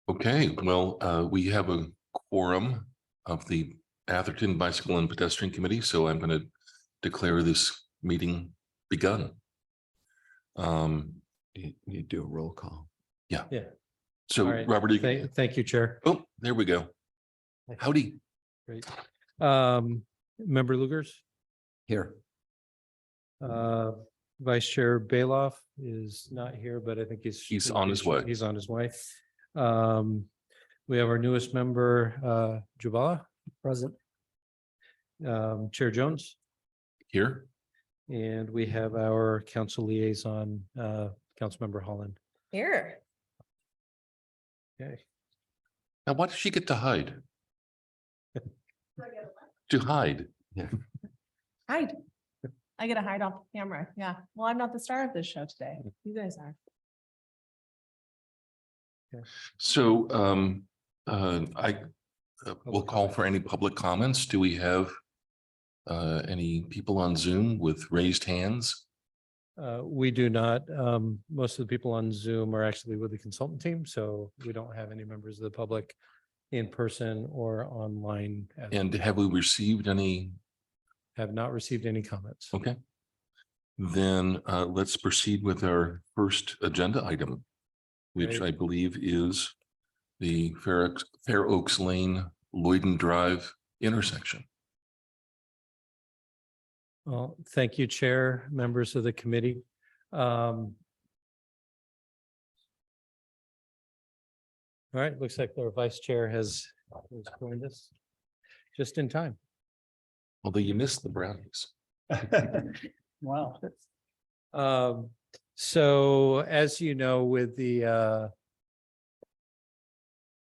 Okay, well, we have a quorum of the Atherton Bicycle and Pedestrian Committee, so I'm going to declare this meeting begun. You do a roll call. Yeah. Yeah. So All right. Robert, Thank you, Chair. oh, there we go. Howdy. Great. Member Lugers, Here. Vice Chair Bailoff is not here, but I think He's on his way. He's on his way. We have our newest member, Jabala. Present. Chair Jones, Here. and we have our council liaison, Councilmember Holland. Here. Okay. Now, why does she get to hide? To hide. Yeah. Hide. I get to hide off camera. Yeah. Well, I'm not the star of this show today. You guys are. So I will call for any public comments. Do we have any people on Zoom with raised hands? We do not. Most of the people on Zoom are actually with the consultant team, so we don't have any members of the public in person or online. And have we received any? Have not received any comments. Okay. Then let's proceed with our first agenda item, which Great. I believe is the Fair Oaks Lane, Lloyden Drive intersection. Well, thank you, Chair, members of the committee. All right, looks like our Vice Chair has joined us just in time. Although you missed the brownies. Wow. So as you know, with the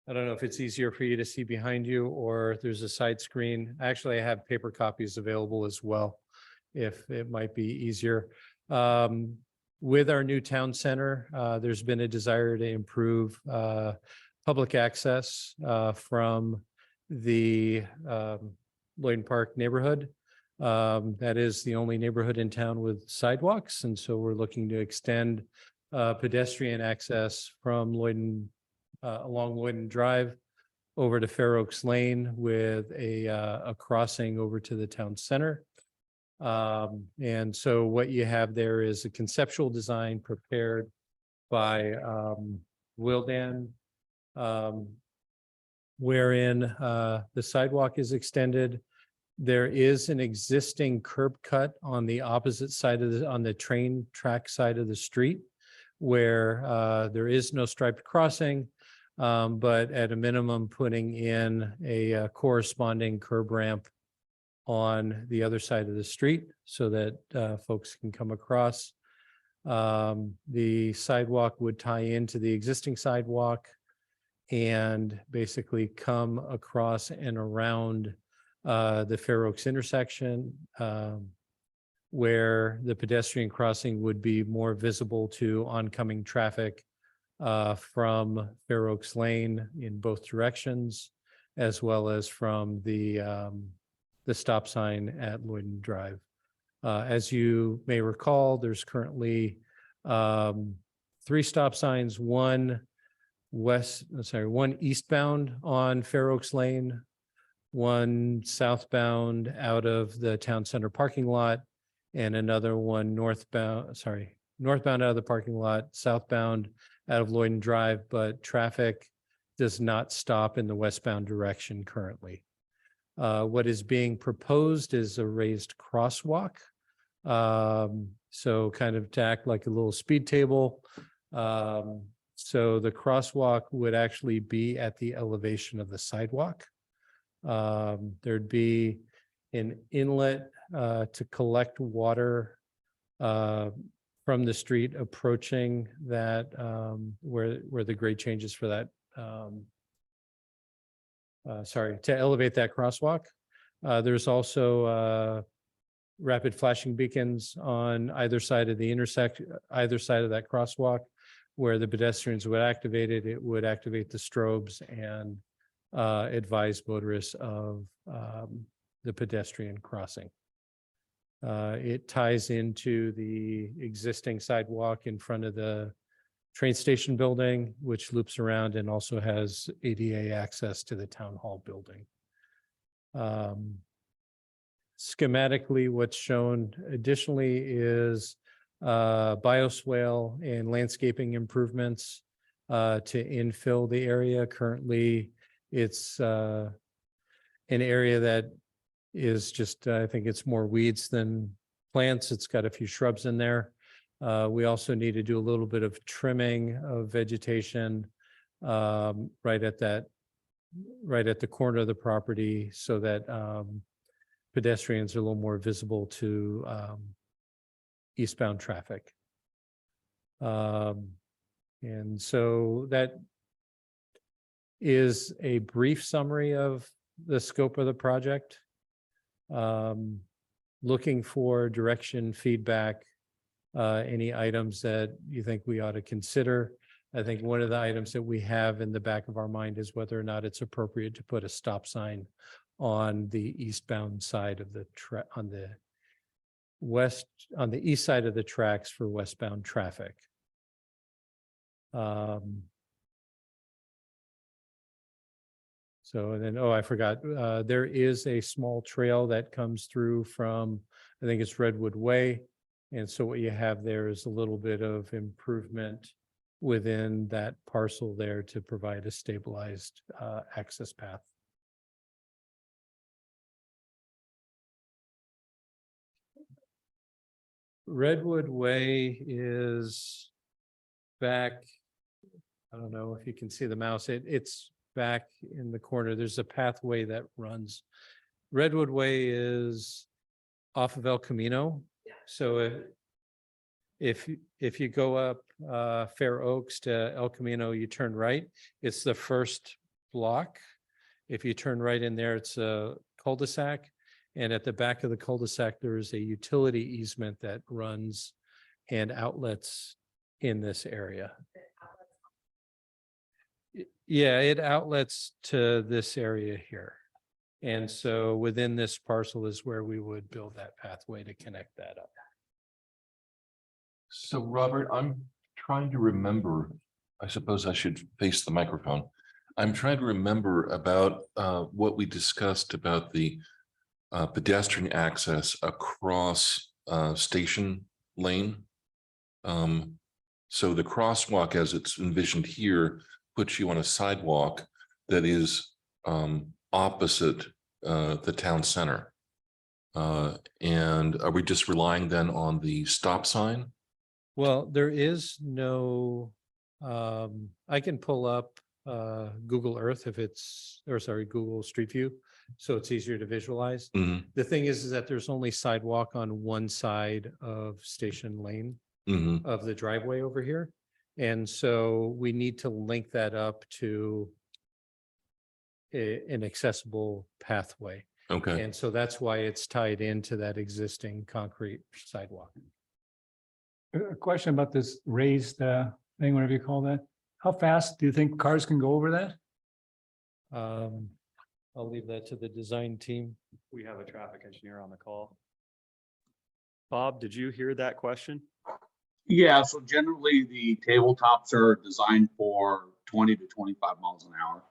I don't know if it's easier for you to see behind you or there's a side screen. Actually, I have paper copies available as well, if it might be easier. With our new town center, there's been a desire to improve public access from the Lloyden Park neighborhood. That is the only neighborhood in town with sidewalks. And so we're looking to extend pedestrian access from Lloyden along Lloyden Drive over to Fair Oaks Lane with a crossing over to the town center. And so what you have there is a conceptual design prepared by Wildan, wherein the sidewalk is extended. There is an existing curb cut on the opposite side of on the train track side of the street where there is no striped crossing, but at a minimum, putting in a corresponding curb ramp on the other side of the street so that folks can come across. The sidewalk would tie into the existing sidewalk and basically come across and around the Fair Oaks intersection, where the pedestrian crossing would be more visible to oncoming traffic from Fair Oaks Lane in both directions, as well as from the stop sign at Lloyden Drive. As you may recall, there's currently 3 stop signs, one eastbound on Fair Oaks Lane, one southbound out of the town center parking lot, and another one northbound out of the parking lot, southbound out of Lloyden Drive, but traffic does not stop in the westbound direction currently. What is being proposed is a raised crosswalk. So kind of to act like a little speed table. So the crosswalk would actually be at the elevation of the sidewalk. There'd be an inlet to collect water from the street approaching that where the grade changes for that to elevate that crosswalk. There's also rapid flashing beacons on either side of the intersection, either side of that crosswalk, where the pedestrians would activate it. It would activate the strobes and advise motorists of the pedestrian crossing. It ties into the existing sidewalk in front of the train station building, which loops around and also has ADA access to the town hall building. Schematically, what's shown additionally is bioswale and landscaping improvements to infill the area. Currently, it's an area that is just, I think it's more weeds than plants. It's got a few shrubs in there. We also need to do a little bit of trimming of vegetation right at the corner of the property so that pedestrians are a little more visible to eastbound traffic. And so that is a brief summary of the scope of the project. Looking for direction, feedback, any items that you think we ought to consider. I think one of the items that we have in the back of our mind is whether or not it's appropriate to put a stop sign on the eastbound side of the on the east side of the tracks for westbound traffic. So then, oh, I forgot, there is a small trail that comes through from, I think it's Redwood Way. And so what you have there is a little bit of improvement within that parcel there to provide a stabilized access path. Redwood Way is back, I don't know if you can see the mouse, it's back in the corner. There's a pathway that runs. Redwood Way is off of El Camino. So if you go up Fair Oaks to El Camino, you turn right. It's the first block. If you turn right in there, it's a cul-de-sac. And at the back of the cul-de-sac, there's a utility easement that runs and outlets in this area. Yeah, it outlets to this area here. And so within this parcel is where we would build that pathway to connect that up. So Robert, I'm trying to remember, I suppose I should face the microphone. I'm trying to remember about what we discussed about the pedestrian access across Station Lane. So the crosswalk as it's envisioned here puts you on a sidewalk that is opposite the town center. And are we just relying then on the stop sign? Well, there is no, I can pull up Google Earth if it's, or sorry, Google Street View, so it's easier to visualize. Mhm, The thing is that there's only sidewalk on one side of Station Lane mhm. of the driveway over here. And so we need to link that up to an accessible pathway. Okay. And so that's why it's tied into that existing concrete sidewalk. A question about this raised thing, whatever you call that. How fast do you think cars can go over that? I'll leave that to the design team. We have a traffic engineer on the call. Bob, did you hear that question? Yeah, so generally the tabletops are designed for 20 to 25 miles an hour.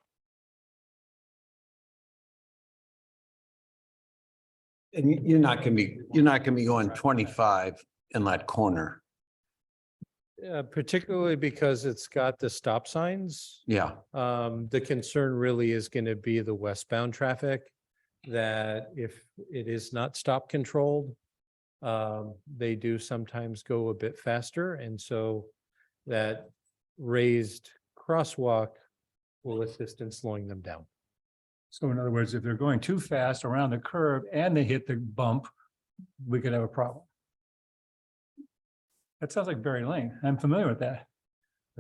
And you're not gonna be going 25 in that corner. Particularly because it's got the stop signs. Yeah, The concern really is going to be the westbound traffic, that if it is not stop controlled, they do sometimes go a bit faster. And so that raised crosswalk will assist in slowing them down. So in other words, if they're going too fast around the curve and they hit the bump, we could have a problem. That sounds like Berry Lane. I'm familiar with that.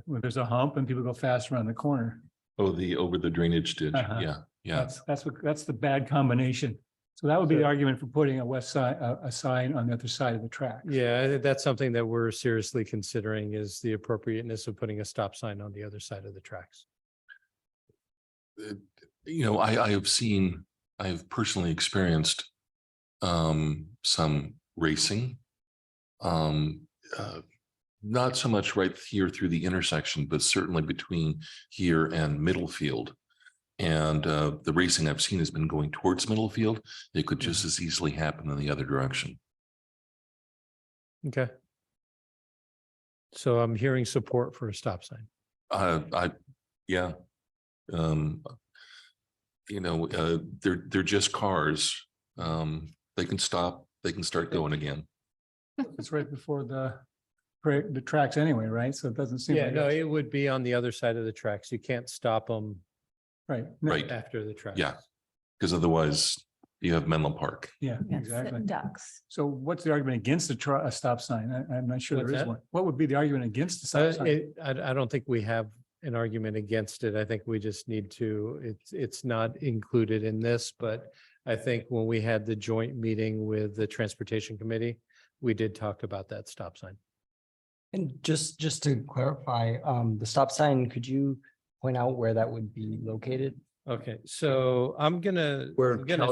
Where there's a hump and people go fast around the corner. Oh, the over the drainage ditch. Uh-huh. Yeah. That's the bad combination. So that would be the argument for putting a west side, a sign on the other side of the track. Yeah, I think that's something that we're seriously considering, is the appropriateness of putting a stop sign on the other side of the tracks. You know, I have personally experienced some racing not so much right here through the intersection, but certainly between here and Middlefield. And the racing I've seen has been going towards Middlefield. It could just as easily happen in the other direction. Okay. So I'm hearing support for a stop sign. Yeah. They're just cars. They can stop, they can start going again. It's right before the tracks anyway, right? So it doesn't seem Yeah, like no, it's- it would be on the other side of the tracks. You can't stop them right. No, Right. after the tracks. Yeah. Because otherwise you have Menlo Park. Yeah, Yeah, exactly. sitting ducks. So what's the argument against a stop sign? I'm not sure What's there is that? one. What would be the argument against the stop sign? I don't think we have an argument against it. I think we just need to, it's not included in this, but I think when we had the joint meeting with the Transportation Committee, we did talk about that stop sign. And just to clarify, the stop sign, could you point out where that would be located? Okay, so I'm gonna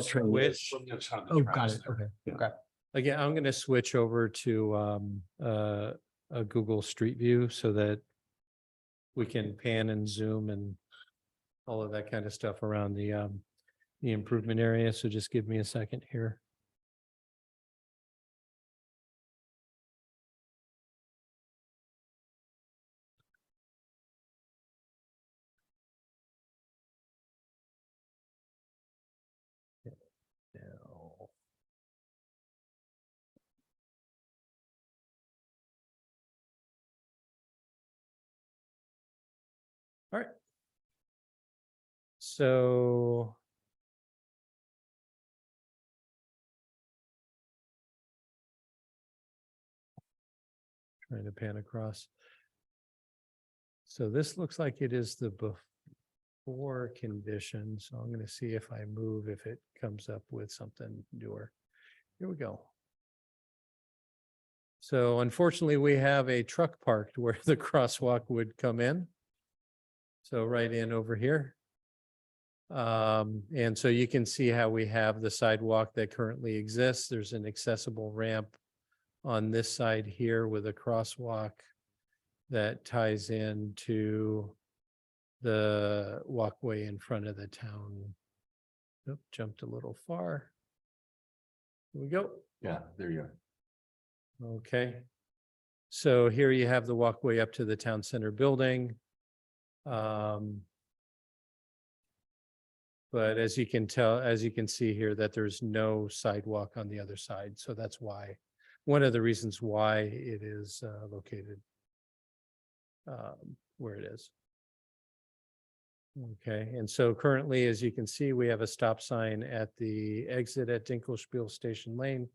switch. Oh, got it. Okay, okay. Again, I'm gonna switch over to a Google Street View so that we can pan and zoom and all of that kind of stuff around the improvement area. So just give me a second here. Now. All right. So. Trying to pan across. So this looks like it is the before condition. So I'm going to see if I move, if it comes up with something newer. Here we go. So unfortunately, we have a truck parked where the crosswalk would come in. So right in over here. And so you can see how we have the sidewalk that currently exists. There's an accessible ramp on this side here with a crosswalk that ties into the walkway in front of the town. Oop, jumped a little far. Here we go. Yeah, there you are. Okay. So here you have the walkway up to the town center building. But as you can tell, as you can see here, that there's no sidewalk on the other side. So that's why, one of the reasons why it is located where it is. Okay, and so currently, as you can see, we have a stop sign at the exit at Dinkelspiel Station Lane.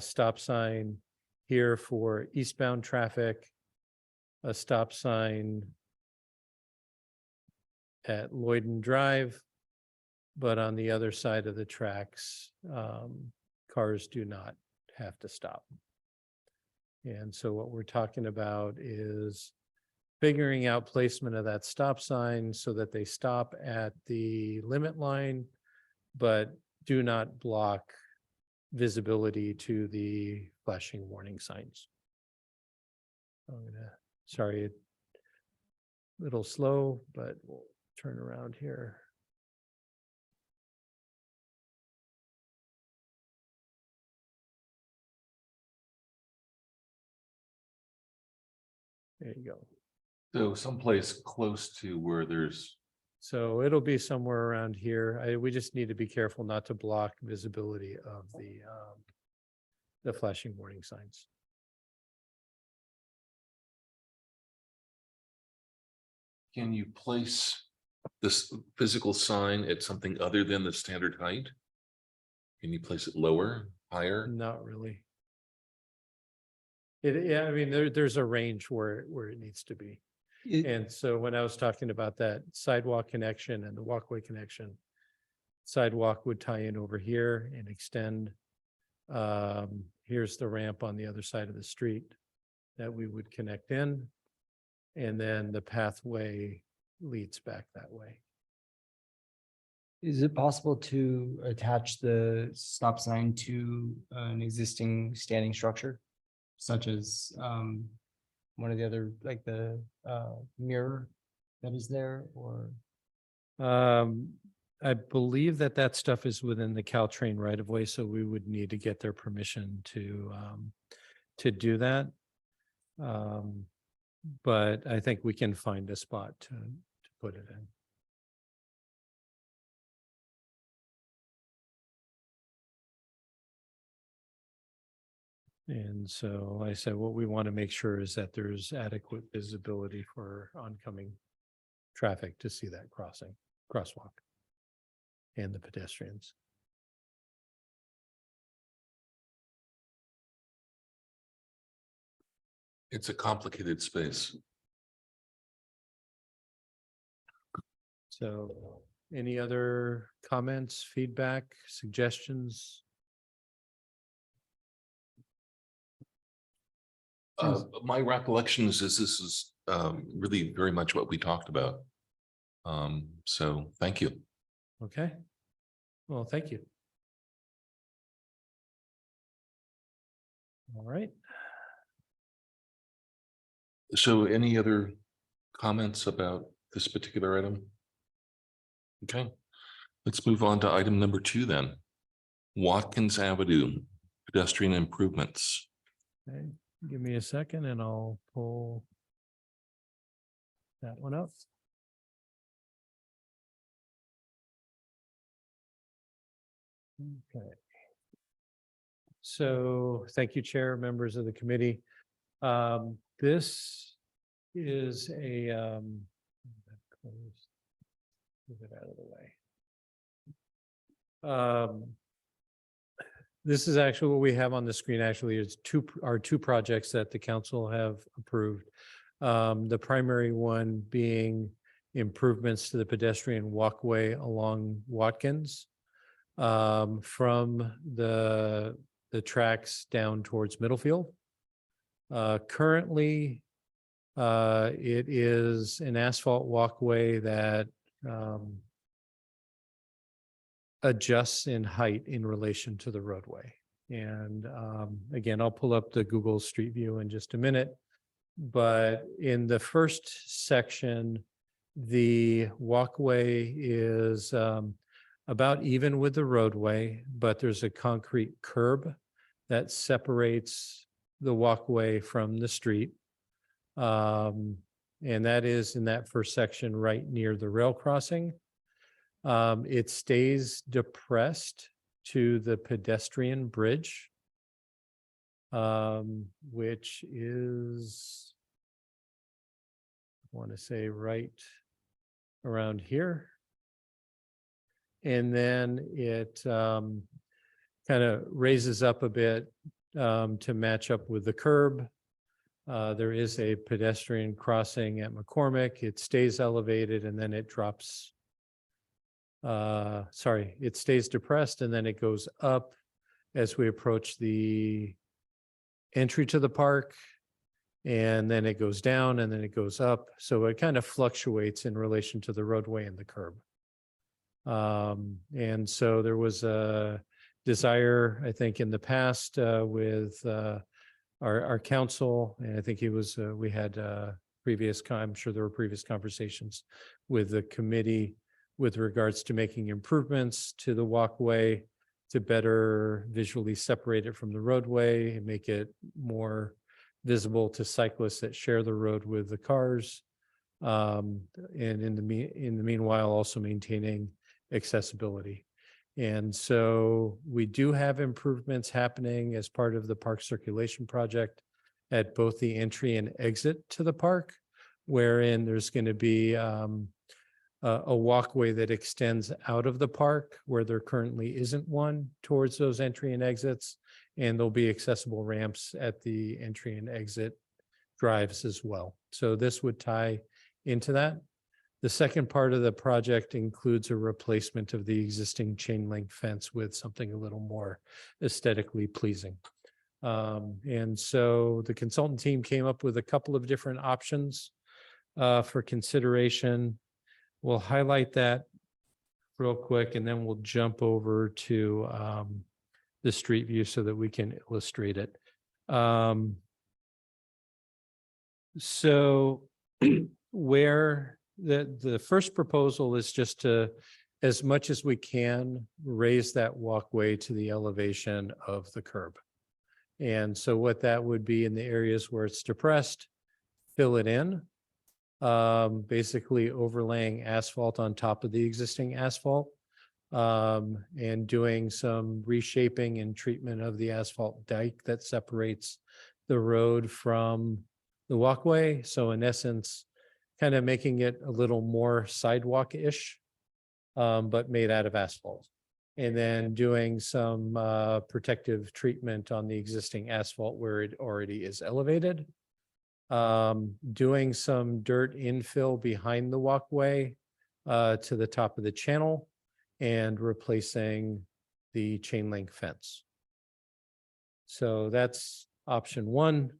Stop sign here for eastbound traffic. A stop sign at Lloyden Drive. But on the other side of the tracks, cars do not have to stop. And so what we're talking about is figuring out placement of that stop sign so that they stop at the limit line, but do not block visibility to the flashing warning signs. Sorry, a little slow, but we'll turn around here. There you go. So someplace close to where there's, So it'll be somewhere around here. We just need to be careful not to block visibility of the flashing warning signs. can you place this physical sign at something other than the standard height? Can you place it lower, higher? Not really. Yeah, I mean, there's a range where it needs to be. And so when I was talking about that sidewalk connection and the walkway connection, sidewalk would tie in over here and extend. Here's the ramp on the other side of the street that we would connect in. And then the pathway leads back that way. Is it possible to attach the stop sign to an existing standing structure? Such as one of the other, like the mirror that is there, or? I believe that that stuff is within the Caltrain right of way, so we would need to get their permission to do that. But I think we can find a spot to put it in. And so like I said, what we want to make sure is that there's adequate visibility for oncoming traffic to see that crosswalk and the pedestrians. It's a complicated space. So any other comments, feedback, suggestions? My recollection is this is really very much what we talked about. So thank you. Okay. Well, thank you. All right. So any other comments about this particular item? Okay, let's move on to item number 2 then. Watkins Avenue pedestrian improvements. Okay. Give me a second and I'll pull that one up. Okay. So thank you, Chair, members of the committee. This is a move it out of the way. This is actually what we have on the screen. Actually, it's two projects that the council have approved. The primary one being improvements to the pedestrian walkway along Watkins from the tracks down towards Middlefield. Currently, it is an asphalt walkway that adjusts in height in relation to the roadway. And again, I'll pull up the Google Street View in just a minute. But in the first section, the walkway is about even with the roadway, but there's a concrete curb that separates the walkway from the street. And that is in that first section right near the rail crossing. It stays depressed to the pedestrian bridge, which is, I want to say right around here. And then it kind of raises up a bit to match up with the curb. There is a pedestrian crossing at McCormick. It stays elevated and then it drops. It stays depressed and then it goes up as we approach the entry to the park. And then it goes down and then it goes up. So it kind of fluctuates in relation to the roadway and the curb. And so there was a desire, I think, in the past with our council, and I think he was, we had I'm sure there were previous conversations with the committee with regards to making improvements to the walkway to better visually separate it from the roadway and make it more visible to cyclists that share the road with the cars. And in the meanwhile, also maintaining accessibility. And so we do have improvements happening as part of the park circulation project at both the entry and exit to the park, wherein there's going to be a walkway that extends out of the park where there currently isn't one towards those entry and exits. And there'll be accessible ramps at the entry and exit drives as well. So this would tie into that. The second part of the project includes a replacement of the existing chain link fence with something a little more aesthetically pleasing. And so the consultant team came up with a couple of different options for consideration. We'll highlight that real quick and then we'll jump over to the street view so that we can illustrate it. So where the first proposal is just to, as much as we can, raise that walkway to the elevation of the curb. And so what that would be in the areas where it's depressed, fill it in. Basically overlaying asphalt on top of the existing asphalt. And doing some reshaping and treatment of the asphalt dike that separates the road from the walkway. So in essence, kind of making it a little more sidewalk-ish, but made out of asphalt. And then doing some protective treatment on the existing asphalt where it already is elevated. Doing some dirt infill behind the walkway to the top of the channel and replacing the chain link fence. So that's option one.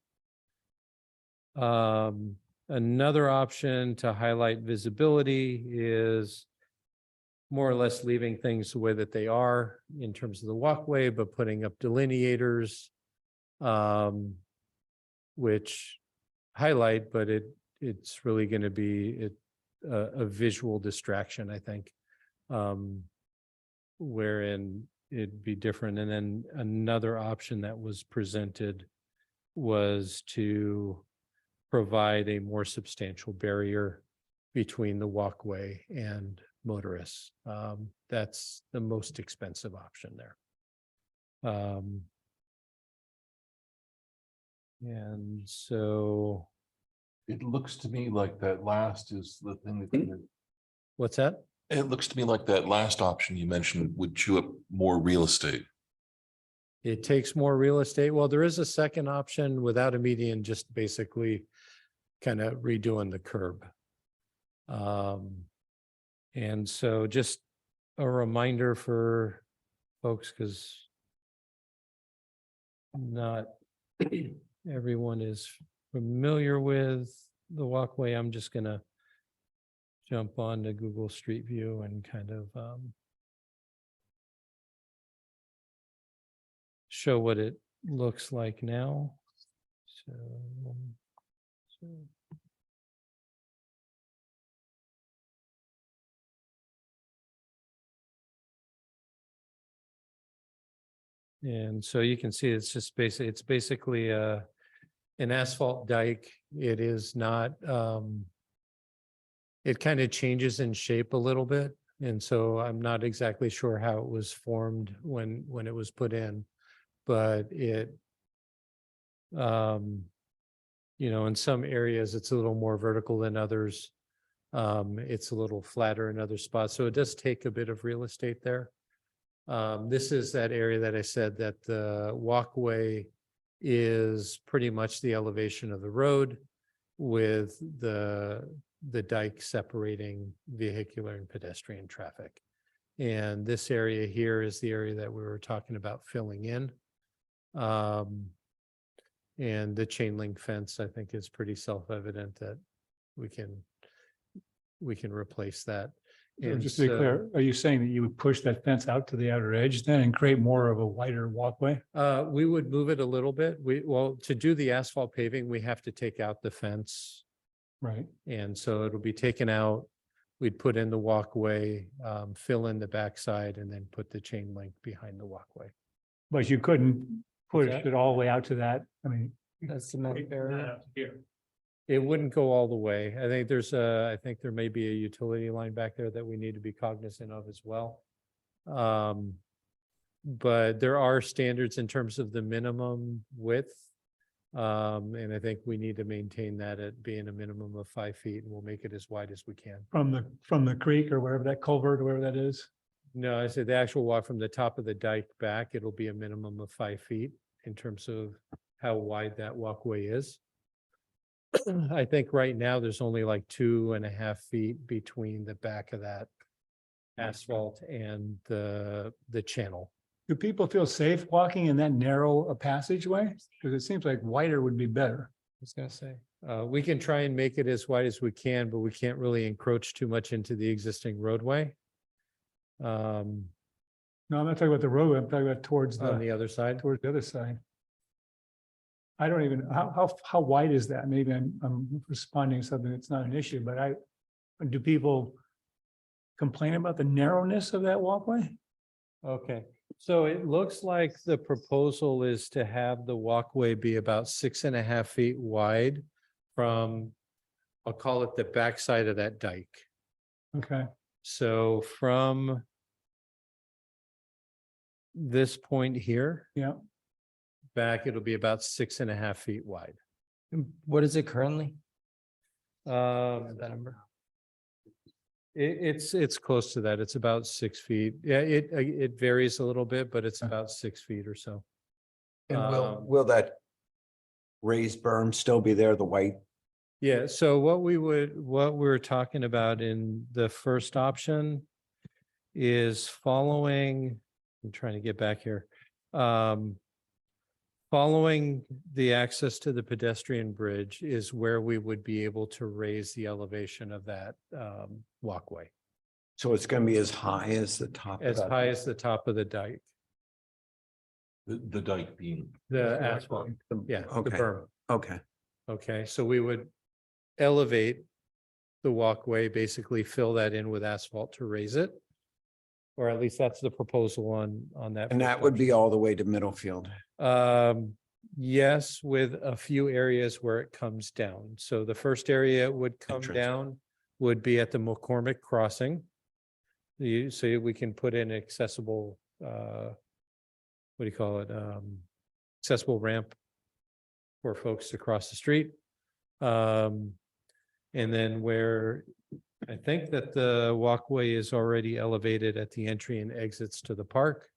Another option to highlight visibility is more or less leaving things the way that they are in terms of the walkway, but putting up delineators, which highlight, but it's really going to be a visual distraction, I think, wherein it'd be different. And then another option that was presented was to provide a more substantial barrier between the walkway and motorists. That's the most expensive option there. And so, It looks to me like that last is the thing that, what's that? it looks to me like that last option you mentioned would chew up more real estate. It takes more real estate. Well, there is a second option without a median, just basically kind of redoing the curb. And so just a reminder for folks, because not everyone is familiar with the walkway. I'm just gonna jump on to Google Street View and kind of show what it looks like now. So and so you can see it's just basically an asphalt dike. It is not it kind of changes in shape a little bit. And so I'm not exactly sure how it was formed when it was put in, but it you know, in some areas it's a little more vertical than others. It's a little flatter in other spots. So it does take a bit of real estate there. This is that area that I said that the walkway is pretty much the elevation of the road with the dike separating vehicular and pedestrian traffic. And this area here is the area that we were talking about filling in. And the chain link fence, I think, is pretty self-evident that we can replace that. So And just to be clear, are you saying that you would push that fence out to the outer edge then and create more of a wider walkway? We would move it a little bit. Well, to do the asphalt paving, we have to take out the fence. Right. And so it'll be taken out. We'd put in the walkway, fill in the backside, and then put the chain link behind the walkway. But you couldn't push that? it all the way out to that. I mean. That's cement barrier. Here. It wouldn't go all the way. I think I think there may be a utility line back there that we need to be cognizant of as well. But there are standards in terms of the minimum width. And I think we need to maintain that at being a minimum of 5 feet, and we'll make it as wide as we can. From the creek or wherever that culvert or wherever that is. No, I said the actual walk from the top of the dike back, it'll be a minimum of 5 feet in terms of how wide that walkway is. I think right now there's only like 2.5 feet between the back of that asphalt and the channel. Do people feel safe walking in that narrow a passageway? Because it seems like wider would be better. I was gonna say, we can try and make it as wide as we can, but we can't really encroach too much into the existing roadway. No, I'm not talking about the road. I'm talking about towards On the the other side. other side. I don't even, how wide is that? Maybe I'm responding to something that's not an issue, but do people complain about the narrowness of that walkway? Okay, so it looks like the proposal is to have the walkway be about 6.5 feet wide from, I'll call it the backside of that dike. Okay, So from this point here yeah. back, it'll be about 6.5 feet wide. What is it currently? Um, That number? it's close to that. It's about 6 feet. Yeah, it varies a little bit, but it's about 6 feet or so. And Um, will that raised berm still be there, the white? Yeah, so what we were talking about in the first option is following, I'm trying to get back here. Following the access to the pedestrian bridge is where we would be able to raise the elevation of that walkway So it's gonna be as high as the top? of as that? high as the top of the dike, The dike being, the asphalt, yeah, the Okay. berm. Okay, Okay, so we would elevate the walkway, basically fill that in with asphalt to raise it. Or at least that's the proposal on that. and first that would be option. all the way to Middlefield. Yes, with a few areas where it comes down. So the first area it would come Entrance. down would be at the McCormick Crossing. So we can put in accessible, what do you call it? Accessible ramp for folks to cross the street. And then where I think that the walkway is already elevated at the entry and exits to the park.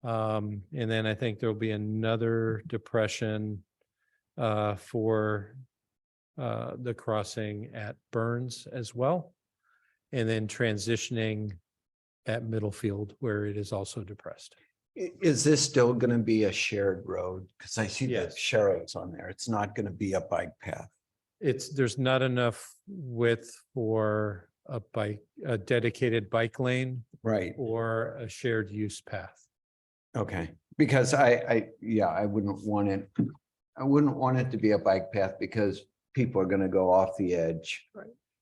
And then I think there'll be another depression for the crossing at Burns as well. And then transitioning at Middlefield where it is also depressed. Is this still gonna be a shared road? Because I see the Yes. sharrows on there. It's not gonna be a bike path. There's not enough width for a dedicated bike lane Right, or a shared use path. okay, because I wouldn't want it to be a bike path because people are gonna go off the edge.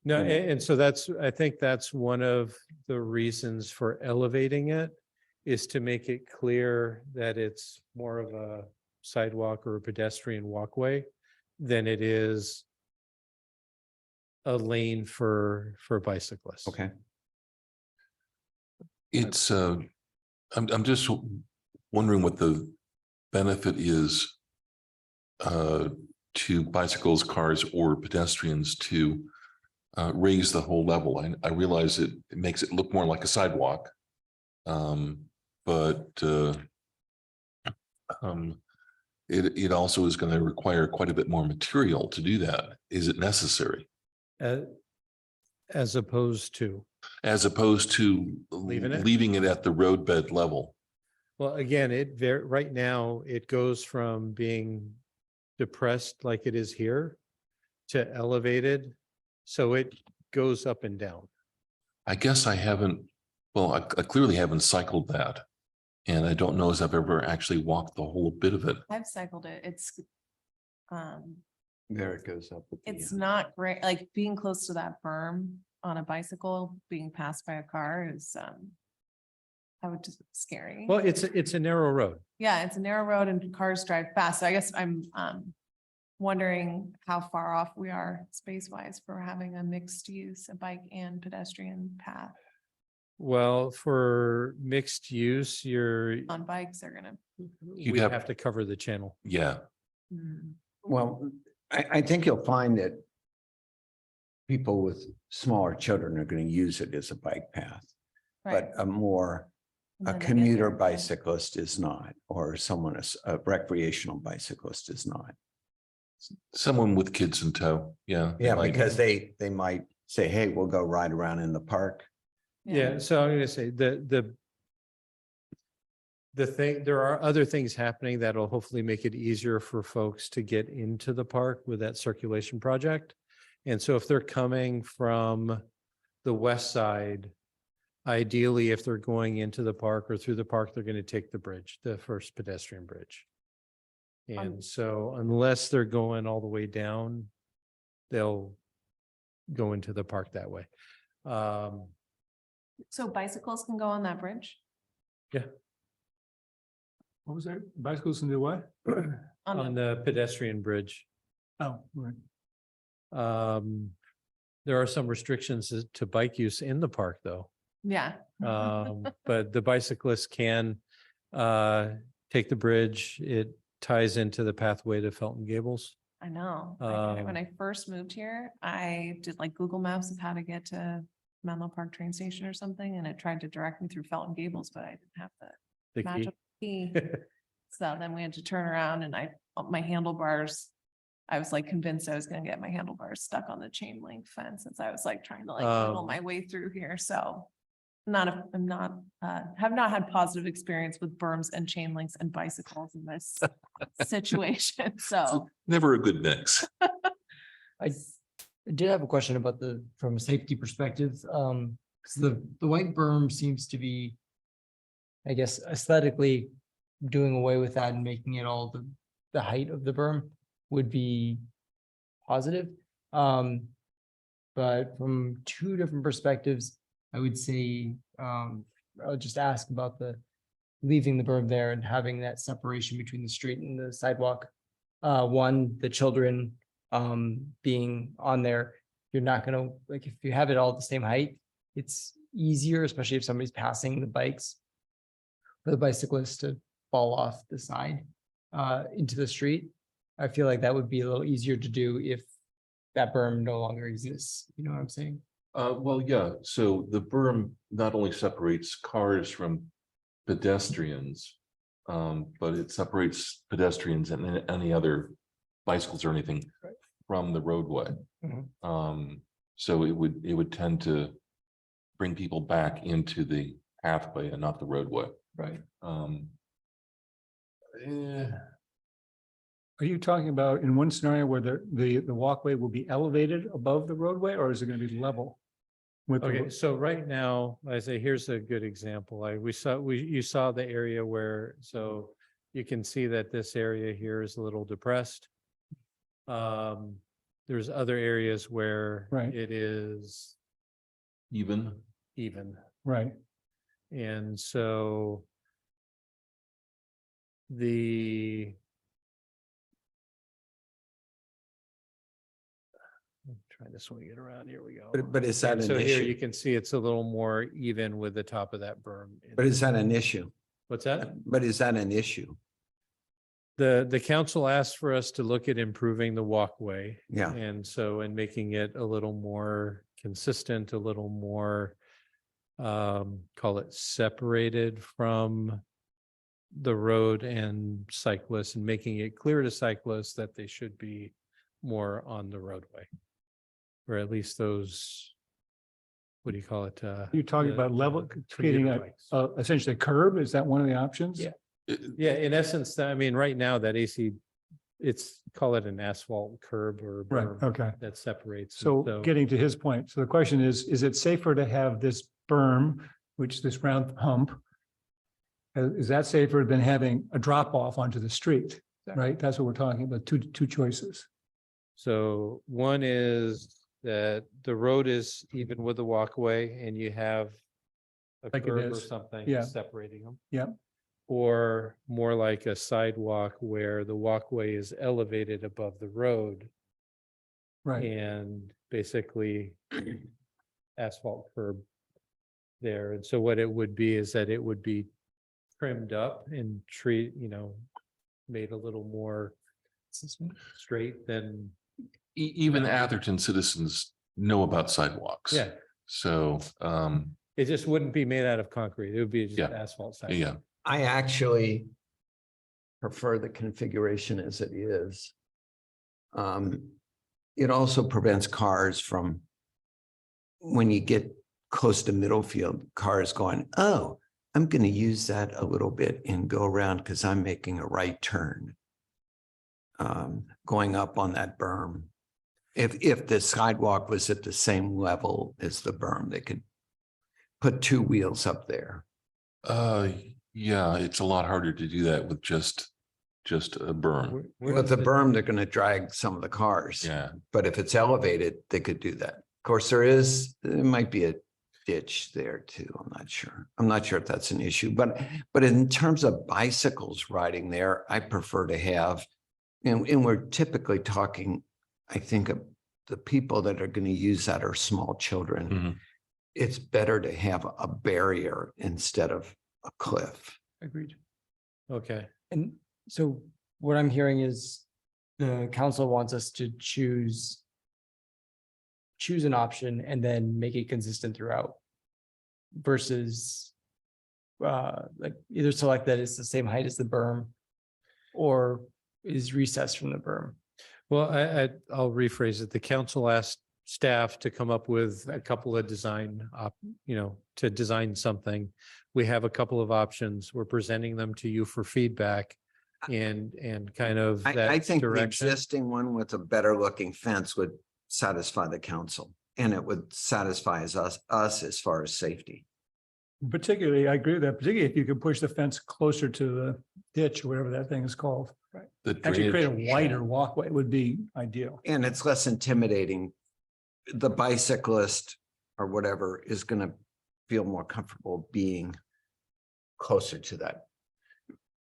No, Yeah. and so I think that's one of the reasons for elevating it is to make it clear that it's more of a sidewalk or a pedestrian walkway than it is a lane for bicyclists. Okay, it's, I'm just wondering what the benefit is to bicycles, cars, or pedestrians to raise the whole level. I realize it makes it look more like a sidewalk. But it also is going to require quite a bit more material to do that. Is it necessary? As opposed to, As opposed to leaving it at the roadbed level? well, again, right now, it goes from being depressed like it is here to elevated. So it goes up and down. I guess I haven't, well, I clearly haven't cycled that. And I don't know as I've ever actually walked the whole bit of it. I've cycled it. there it goes up. at the, It's not great, like being close to that berm on a bicycle, being passed by a car is, I would just scary. Well, it's a narrow road. Yeah, it's a narrow road and cars drive fast. So I guess I'm, wondering how far off we are space wise for having a mixed use, a bike and pedestrian path. Well, for mixed use, On bikes, they're gonna. we have to cover the channel. Yeah. Well, I think you'll find that people with smaller children are gonna use it as a bike path, Right. but a commuter bicyclist is not, or someone, a recreational bicyclist is not. Someone with kids in tow. Yeah. Yeah, Like- because they might say, hey, we'll go ride around in the park. Yeah, so I'm gonna say the thing, there are other things happening that'll hopefully make it easier for folks to get into the park with that circulation project. And so if they're coming from the west side, ideally, if they're going into the park or through the park, they're going to take the bridge, the first pedestrian bridge. And so unless they're going all the way down, they'll go into the park that way. So bicycles can go on that bridge? What was that? Bicycles can do what? On the pedestrian bridge. Oh, right. There are some restrictions to bike use in the park, though. Yeah. But the bicyclists can take the bridge. It ties into the pathway to Felton Gables. I know. When I first moved here, I did like Google Maps of how to get to Menlo Park train station or something, and it tried to direct me through Felton Gables, but I didn't have the The key. magic key. So then we had to turn around and my handlebars, I was like convinced I was gonna get my handlebars stuck on the chain link fence since I was like trying to like wiggle my way through here. So have not had positive experience with berms and chain links and bicycles in this situation. So Never a good mix. I did have a question about from a safety perspective, because the white berm seems to be, I guess, aesthetically doing away with that and making it all the height of the berm would be positive. But from two different perspectives, I would say, I'll just ask about leaving the berm there and having that separation between the street and the sidewalk. One, the children being on there, you're not gonna, like, if you have it all at the same height, it's easier, especially if somebody's passing the bikes, for the bicyclists to fall off the side into the street. I feel like that would be a little easier to do if that berm no longer exists. You know what I'm saying? Well, yeah, so the berm not only separates cars from pedestrians, but it separates pedestrians and any other bicycles or anything from the roadway. So it would tend to bring people back into the pathway and not the roadway. Right. Are you talking about in one scenario where the walkway will be elevated above the roadway, or is it going to be level? Okay, so right now, I say, here's a good example. You saw the area where, so you can see that this area here is a little depressed. There's other areas where Right. it is Even, even. Right. And so I'm trying to swing it around. Here we go. But is that And an so here you issue? can see it's a little more even with the top of that berm. But is that an issue? What's that? But is that an issue? The council asked for us to look at improving the walkway. Yeah. And so, and making it a little more consistent, a little more, call it separated from the road and cyclists, and making it clear to cyclists that they should be more on the roadway. Or at least those, what do you call it? You're talking the- about level, the creating commuter bikes. essentially a curb? Is that one of the options? Yeah. Yeah, in essence, I mean, right now that call it an asphalt curb or Right, berm okay. that separates. So getting to his point, so the question is it safer to have this berm, which this round hump? Is that safer than having a drop off onto the street, right? That's what we're talking about, two choices. So one is that the road is even with the walkway and you have a Like it curb or is. something Yeah. separating them. Yeah. Or more like a sidewalk where the walkway is elevated above the road Right, and basically asphalt curb there. And so what it would be is that it would be trimmed up and made a little more straight than, even Atherton citizens know about sidewalks. yeah. So, It just wouldn't be made out of concrete. It would be just Yeah. asphalt sidewalk. yeah, I actually prefer the configuration as it is. It also prevents cars from, when you get close to Middlefield, cars going, oh, I'm going to use that a little bit and go around because I'm making a right turn. Going up on that berm. If the sidewalk was at the same level as the berm, they could put two wheels up there. yeah, it's a lot harder to do that with just just a berm? With the berm, they're going to drag some of the cars. Yeah, But if it's elevated, they could do that. Of course, there might be a ditch there too. I'm not sure. I'm not sure if that's an issue, but in terms of bicycles riding there, I prefer to have, and we're typically talking, I think of the people that are going to use that are small children. Mhm. It's better to have a barrier instead of a cliff. Agreed. Okay, And so what I'm hearing is the council wants us to choose an option and then make it consistent throughout versus like either select that it's the same height as the berm or is recessed from the berm. well, I'll rephrase it. The council asked staff to come up with a couple of to design something. We have a couple of options. We're presenting them to you for feedback and kind of I that think the direction. existing one with a better looking fence would satisfy the council and it would satisfy us as far as safety. Particularly, I agree with that, particularly if you could push the fence closer to the ditch or whatever that thing is called. the Actually create drainage. a wider walkway would be ideal. And it's less intimidating. The bicyclist or whatever is going to feel more comfortable being closer to that,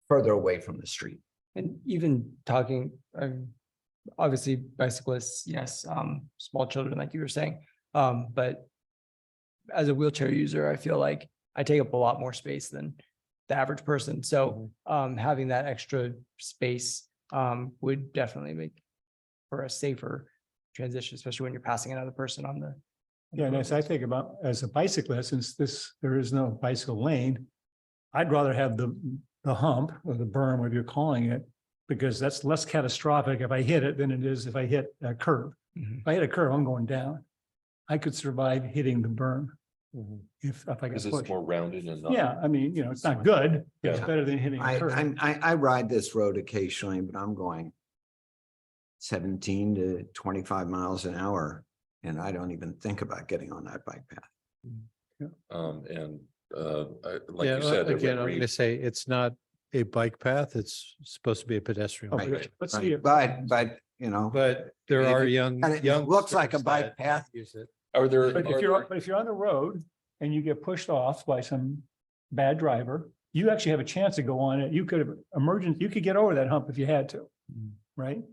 further away from the street. And even talking, obviously bicyclists, yes, small children, like you were saying. But as a wheelchair user, I feel like I take up a lot more space than the average person. So having that extra space would definitely make for a safer transition, especially when you're passing another person on the. Yeah, and as I think about as a bicyclist, since there is no bicycle lane, I'd rather have the hump or the berm, whatever you're calling it, because that's less catastrophic if I hit it than it is if I hit a curb. Mhm. If I hit a curb, I'm going down. I could survive hitting the berm Mhm. if I got Because it's pushed. more rounded and. Yeah, I mean, it's not good, but it's Yeah. better than hitting a curb. I ride this road occasionally, but I'm going 17 to 25 miles an hour. And I don't even think about getting on that bike path. Like Yeah, you said. it again, would I'm read- gonna say it's not a bike path. It's supposed to be a pedestrian. Oh, path. but let's see if- But, But there If are it- young. and it young looks like a folks bike that path. Use it. Are there? But if you're on the road and you get pushed off by some bad driver, you actually have a chance to go on it. You could have you could get over that hump if you had to, right?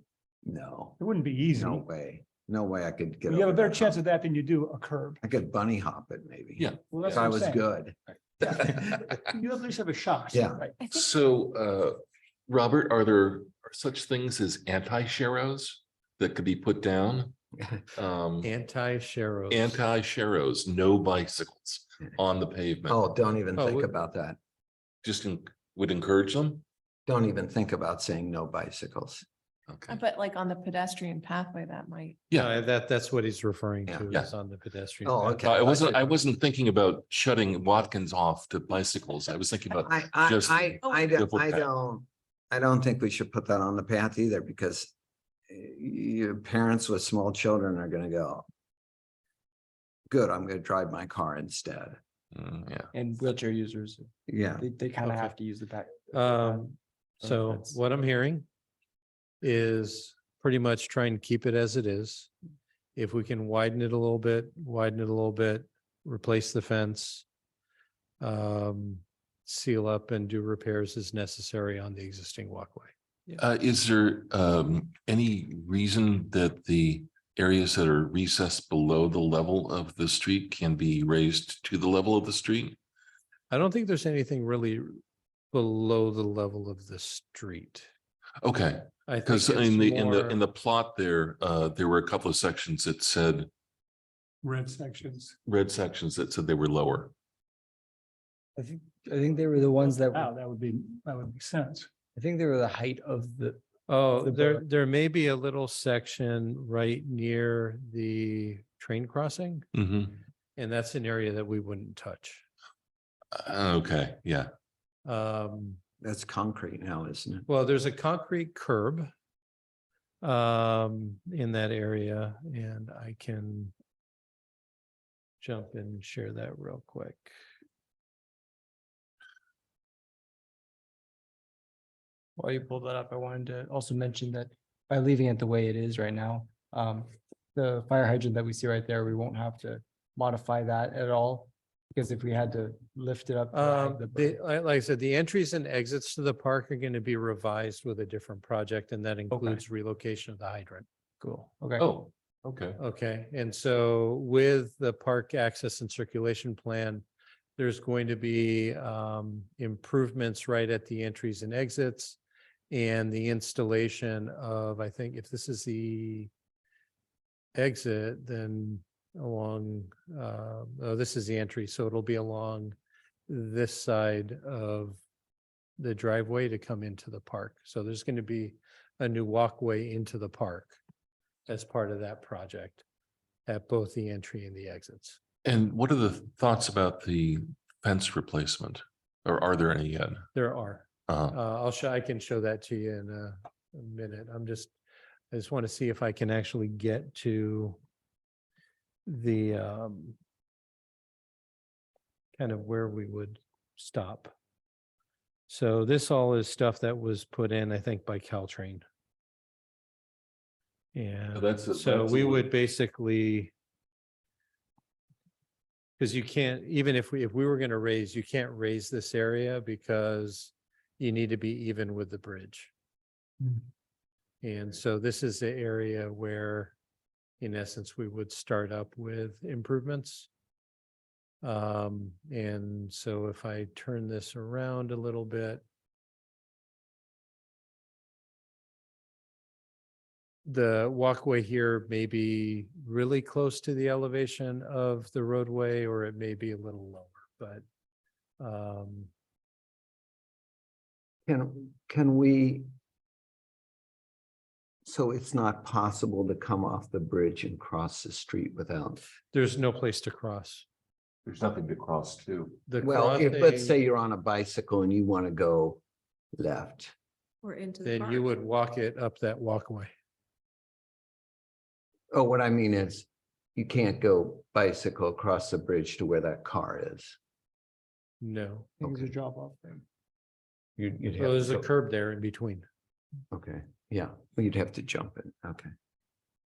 no, It wouldn't be easy. no way. No way I could get. You have a over better that chance hump. of that than you do a curb. I could bunny hop it maybe. Yeah. Well, that's If what I I'm was saying. good. You at least have a shot. Yeah. Right. I think So, Robert, are there such things as anti-sharrows that could be put down? Anti-sharrows. Anti-sharrows, no bicycles on the pavement. Oh, don't even Oh, think we- about that. Just would encourage them? Don't even think about saying no bicycles. Okay. but like on the pedestrian pathway, that might. Yeah, that's what he's referring Yeah. to Yeah. is on the pedestrian. Oh, path. okay. I wasn't thinking about shutting Watkins off to bicycles. I was thinking about just. I don't think we should put that on the path either because your parents with small children are gonna go. Good, I'm gonna drive my car instead. Yeah. And wheelchair users, Yeah, they kind of Okay. have to use the back. So that's- what I'm hearing is pretty much try and keep it as it is. If we can widen it a little bit, replace the fence. Seal up and do repairs as necessary on the existing walkway. Is there any reason that the areas that are recessed below the level of the street can be raised to the level of the street? I don't think there's anything really below the level of the street. Okay, I think because it's in more- the plot there were a couple of sections that said, Red sections. red sections that said they were lower. I think they were the ones that, Wow, that would make sense. I think they were the height of the, Oh, the there may be a little section right near the train crossing, Mhm. and that's an area that we wouldn't touch. Okay, yeah. that's concrete now, isn't it? Well, there's a concrete curb in that area, and I can jump in and share that real quick. While you pull that up, I wanted to also mention that by leaving it the way it is right now, the fire hydrant that we see right there, we won't have to modify that at all. Because if we had to lift it up. to hide the berm- Like I said, the entries and exits to the park are going to be revised with a different project, and that includes relocation of the hydrant. Cool, okay. Oh, okay. Okay, and so with the park access and circulation plan, there's going to be improvements right at the entries and exits. And the installation of, I think if this is the exit, then along, oh, this is the entry, so it'll be along this side of the driveway to come into the park. So there's going to be a new walkway into the park as part of that project at both the entry and the exits. And what are the thoughts about the fence replacement? Or are there any yet? There are. Uh, I can show that to you in a minute. I just want to see if I can actually get to the kind of where we would stop. So this all is stuff that was put in, I think, by Caltrain. And that's a- so that's a we little- would basically, because you can't, even if we were going to raise, you can't raise this area because you need to be even with the bridge. And so this is the area where, in essence, we would start up with improvements. And so if I turn this around a little bit, the walkway here may be really close to the elevation of the roadway, or it may be a little lower, but Can we? So it's not possible to come off the bridge and cross the street without, there's no place to cross. There's nothing to cross to. The well, if, let's say crossing, you're on a bicycle and you want to go left. Or into the then park. you would walk it up that walkway. Oh, what I mean is you can't go bicycle across the bridge to where that car is. No, Things are drop off there. You'd well, have there's to a go- curb there in between. Okay, yeah, well, you'd have to jump it. Okay.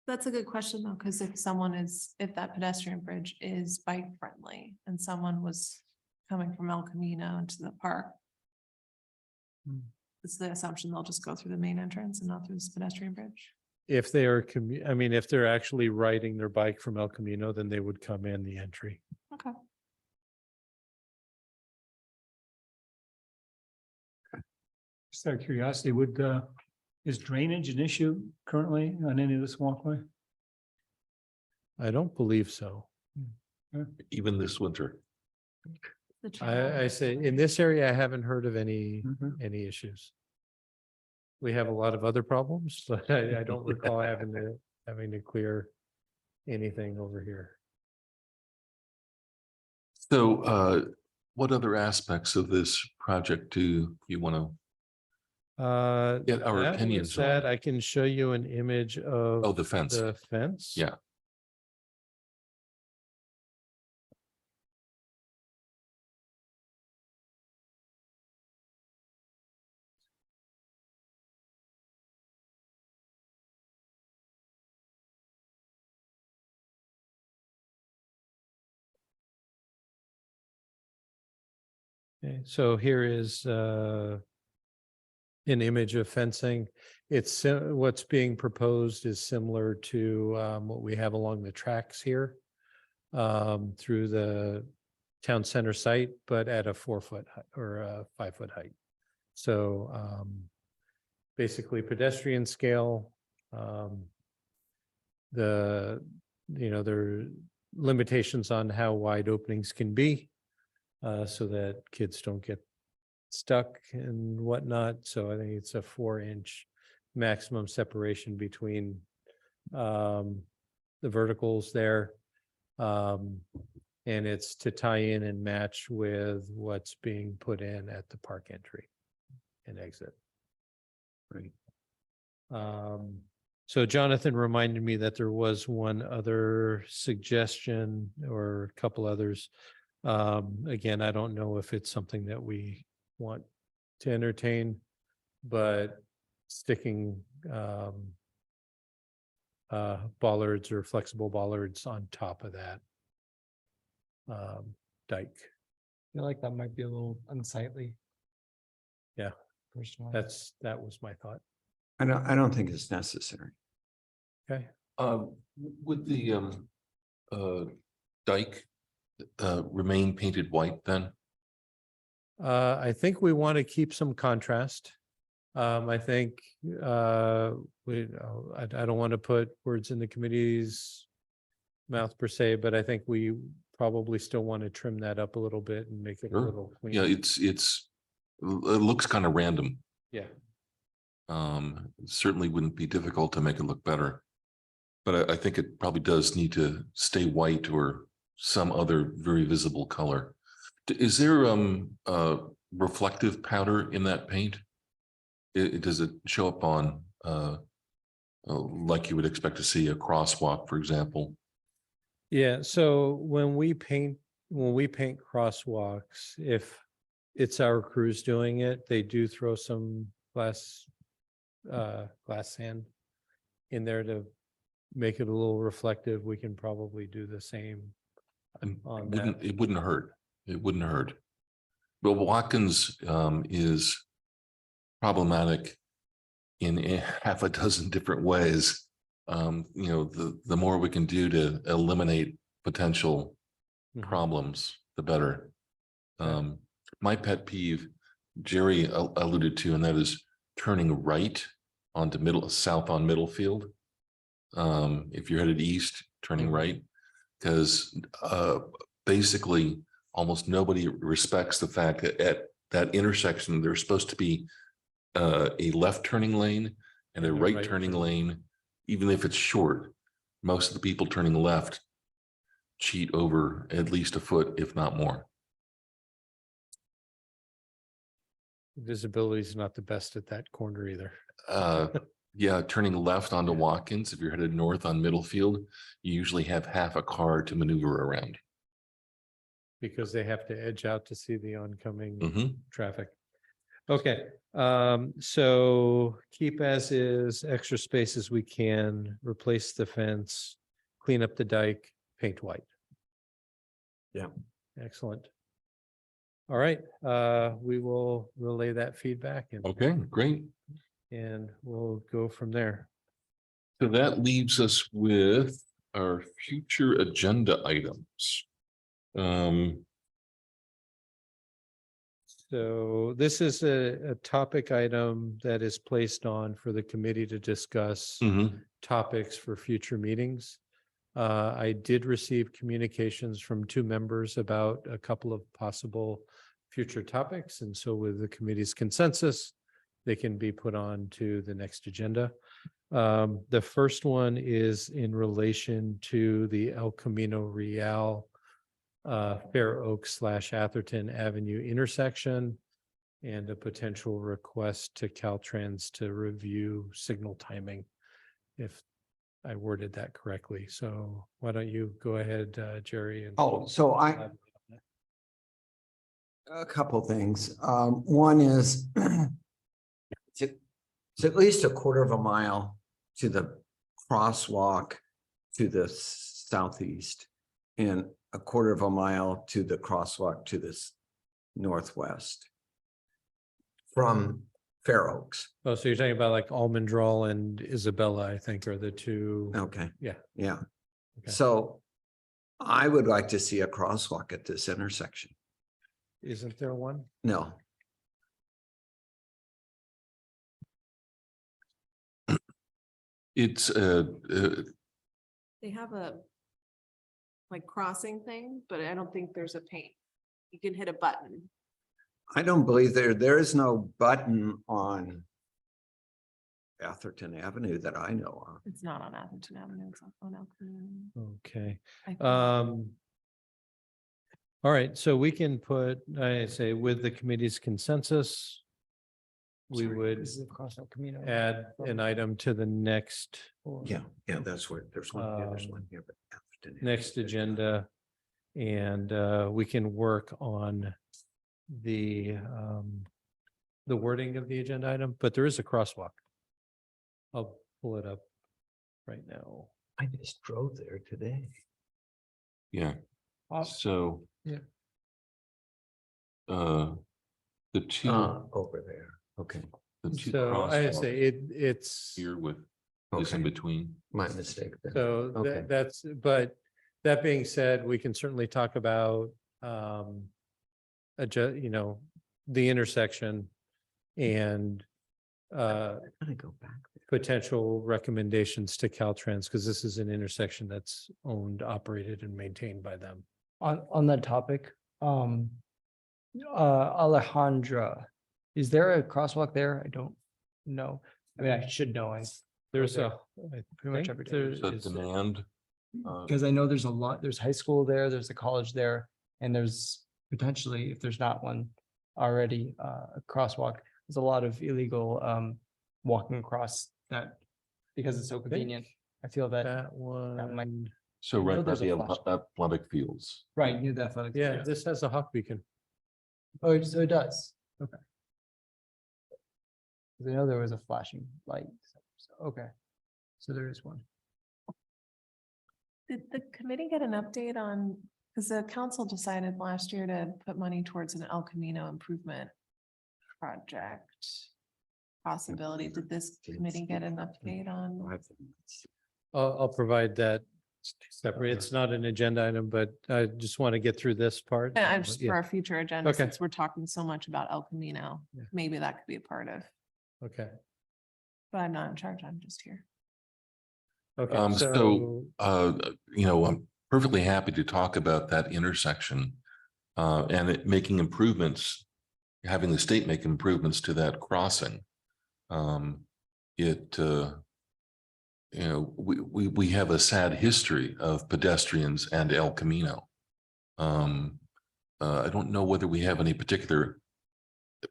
That's a good question though, because if that pedestrian bridge is bike friendly and someone was coming from El Camino into the park. It's the assumption they'll just go through the main entrance and not through this pedestrian bridge. If they are, I mean, if they're actually riding their bike from El Camino, then they would come in the entry. Okay. Just out of curiosity, is drainage an issue currently on any of this walkway? I don't believe so. Even this winter. The trail. I say, in this area, I haven't heard of any Mhm. issues. We have a lot of other problems, but I don't recall having to clear anything over here. So what other aspects of this project do you want to, Get our that was opinions on. that I can show you an image of oh, the fence? the fence. Yeah. Okay, so here is an image of fencing. It's what's being proposed is similar to what we have along the tracks here through the town center site, but at a 4-foot or a 5-foot height. So basically pedestrian scale. There are limitations on how wide openings can be so that kids don't get stuck and whatnot. So I think it's a 4-inch maximum separation between the verticals there. And it's to tie in and match with what's being put in at the park entry and exit. Right. So Jonathan reminded me that there was one other suggestion or a couple others. Again, I don't know if it's something that we want to entertain. but sticking bollards or flexible bollards on top of that dike. I feel like that might be a little unsightly. Yeah. Personally. That was my thought. I don't think it's necessary. Okay. Would the dike remain painted white then? I think we want to keep some contrast. I think I don't want to put words in the committee's mouth per se, but I think we probably still want to trim that up a little bit and make it a Sure. little Yeah, cleaner. it looks kind of random. Yeah. It certainly wouldn't be difficult to make it look better. But I think it probably does need to stay white or some other very visible color. Is there reflective powder in that paint? Does it show up on like you would expect to see a crosswalk, for example? Yeah, so when we paint crosswalks, if it's our crews doing it, they do throw some glass sand in there to make it a little reflective. We can probably do the same on that. It wouldn't hurt. It wouldn't hurt. But Watkins is problematic in half a dozen different ways. The more we can do to eliminate potential Mhm. problems, the better. Okay. My pet peeve, Jerry alluded to, and that is turning right onto south on Middlefield. If you're headed east, turning right, because basically almost nobody respects the fact that at that intersection, there's supposed to be a left turning lane and a And a right right turning turning. lane, even if it's short. Most of the people turning left cheat over at least a foot, if not more. Visibility is not the best at that corner either. Yeah, turning left onto Watkins, if you're headed north on Middlefield, you usually have half a car to maneuver around. Because they have to edge out to see the oncoming Mhm. traffic. Okay, so keep as is, extra space as we can, replace the fence, clean up the dike, paint white. Yeah. Excellent. All right, we will relay that feedback Okay, great. and we'll go from there. So that leaves us with our future agenda items. So this is a topic item that is placed on for the committee to discuss mhm. topics for future meetings. I did receive communications from 2 members about a couple of possible future topics, and so with the committee's consensus, they can be put on to the next agenda. The first one is in relation to the El Camino Real Fair Oaks / Atherton Avenue intersection and a potential request to Caltrans to review signal timing, if I worded that correctly. So why don't you go ahead, Jerry? And Oh, so a couple things. One is it's at least a quarter of a mile to the crosswalk to the southeast and a quarter of a mile to the crosswalk to the northwest from Fair Oaks. Oh, so you're talking about like Almondrall and Isabella, I think, are the 2. Okay. Yeah. Yeah. Okay. So I would like to see a crosswalk at this intersection. Isn't there one? No. It's They have a like crossing thing, but I don't think there's a paint. You can hit a button. I don't believe there is no button on Atherton Avenue that I know of. It's not on Atherton Avenue, it's on El Camino. Okay. I think. All right, so we can put, I say, with the committee's consensus, we Sorry, would this is across El Camino. add an item to the next Yeah, that's where there's one, yeah, there's one here, but Atherton Avenue. next agenda. And we can work on the the wording of the agenda item, but there is a crosswalk. I'll pull it up right now. I just drove there today. Yeah, so. Yeah. The two, Over there. Okay, the two So I say crosswalks it's, here with this in okay, between. my mistake. then. so Okay. that's, but that being said, we can certainly talk about you know, the intersection and I'm gonna go back there. potential recommendations to Caltrans, because this is an intersection that's owned, operated, and maintained by them. On that topic, Alejandra, is there a crosswalk there? I don't know. I mean, I should know. There's there I pretty much think every day. there So is- demand. Because I know there's a lot, there's high school there, there's a college there, and there's potentially, if there's not one already, a crosswalk. There's a lot of illegal walking across that because it's so convenient. I feel that, That one, So I know right by there's a the flash. athletic fields. right, near the athletic. yeah, field. this has a hawk beacon. Oh, so it does. Okay. 'Cause I know there was a flashing light. So, okay. So there is one. Did the committee get an update on, because the council decided last year to put money towards an El Camino improvement project possibility. Did this committee get an update on? I'll provide that separate. It's not an agenda item, but I just want to get through this part. And I'm just Yeah, for our future agenda, Okay. since we're talking so much about El Camino, Yeah. maybe that could be a part of, Okay, but I'm not in charge. I'm just here. okay, So, so, you know, I'm perfectly happy to talk about that intersection. And making improvements, having the state make improvements to that crossing. You know, we have a sad history of pedestrians and El Camino. I don't know whether we have any particular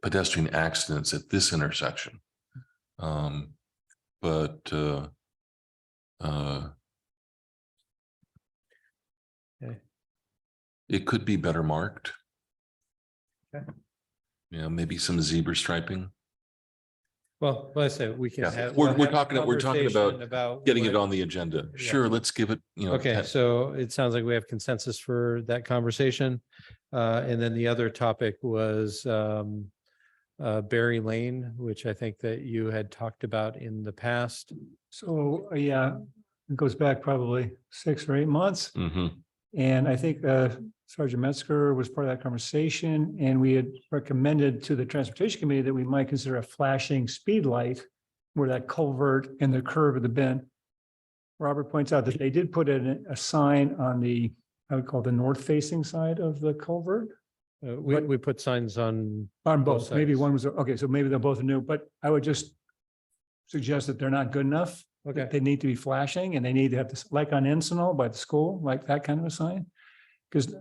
pedestrian accidents at this intersection. But Okay. it could be better marked. Okay. You know, maybe some zebra striping, well, let's say we can Yeah, have. we're- we'll we're have a talking conversation about getting it what- on the agenda. Yeah. Sure, let's give it, you know. Okay, 10 so it sounds like we have consensus for that conversation. And then the other topic was Berry Lane, which I think that you had talked about in the past. So, yeah, it goes back probably 6 or 8 months. Mhm. And I think Sergeant Metzger was part of that conversation, and we had recommended to the Transportation Committee that we might consider a flashing speed light where that culvert and the curve of the bend. Robert points out that they did put in a sign on the, I would call the north-facing side of the culvert. We put signs on, On Both both, maybe sides. one was, okay, so maybe they're both new, but I would just suggest that they're not good enough. okay, They need to be flashing and they need to have this, like on Encinal by the school, like that kind of a sign. Because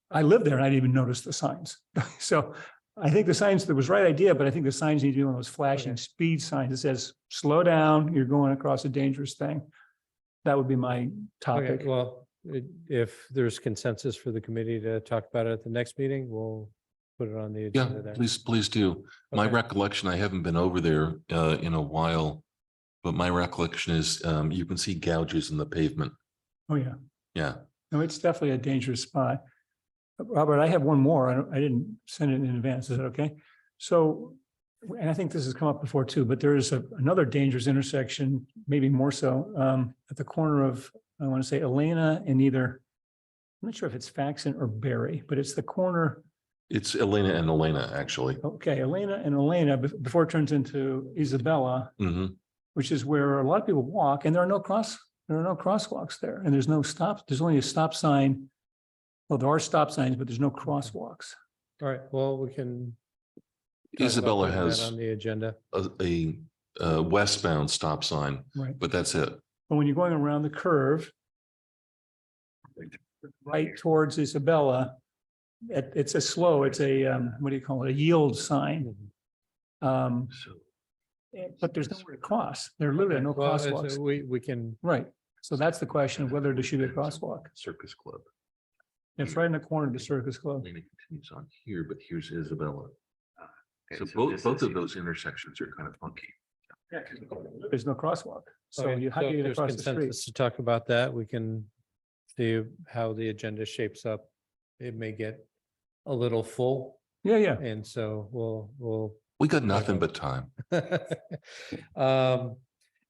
I lived there and I didn't even notice the signs. So I think the signs, there was right idea, but I think the signs need to be one of those flashing Okay. speed signs that says, slow down, you're going across a dangerous thing. That would be my okay, topic. well, if there's consensus for the committee to talk about it at the next meeting, we'll put it on the Yeah, agenda there. please do. My Okay. recollection, I haven't been over there in a while, but my recollection is you can see gouges in the pavement. Oh, yeah. Yeah. No, it's definitely a dangerous spot. Robert, I have one more. I didn't send it in advance. Is that okay? So, and I think this has come up before too, but there is another dangerous intersection, maybe more so, at the corner of, I want to say Elena and either, I'm not sure if it's Faxon or Berry, but it's the corner, It's Elena and Elena, actually. okay, Elena and Elena, before it turns into Isabella, Mhm. which is where a lot of people walk, and there are no crosswalks there, and there's no stops. There's only a stop sign. Well, there are stop signs, but there's no crosswalks. All right, well, we can. talk about Isabella putting that has On the agenda. a westbound stop sign, Right. but that's it. But when you're going around the curve, right towards Isabella, it's a slow, it's a, what do you call it? A yield sign. Um, but there's nowhere to cross. There literally are no Well, crosswalks. we can, Right. So that's the question of whether there should be a crosswalk. Circus Club. It's right in the corner of the Circus Club. Elena continues on here, but here's Isabella. So both of those intersections are kind of funky. Yeah, 'cause there's no crosswalk. So Okay, you, how do you get there's across the street? consensus to talk about that. We can see how the agenda shapes up. It may get a little full, Yeah, yeah. and so we'll We got nothing but time.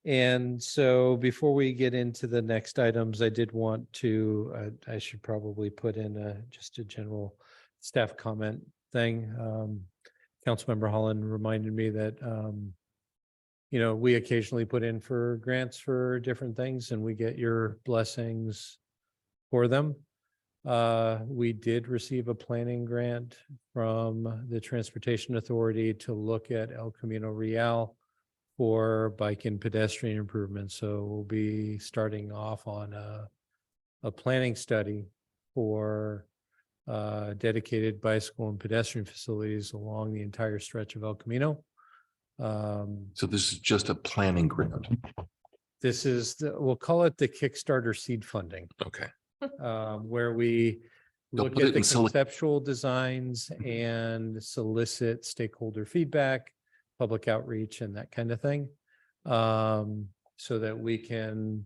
And so before we get into the next items, I did want to, I should probably put in just a general staff comment thing. Councilmember Holland reminded me that, we occasionally put in for grants for different things and we get your blessings for them. We did receive a planning grant from the Transportation Authority to look at El Camino Real for bike and pedestrian improvements. So we'll be starting off on a planning study for dedicated bicycle and pedestrian facilities along the entire stretch of El Camino. So this is just a planning grant. This is, we'll call it the Kickstarter seed funding, Okay. where we They'll look put it at the in conceptual designs and solicit stakeholder feedback, public outreach and that kind of thing. So that we can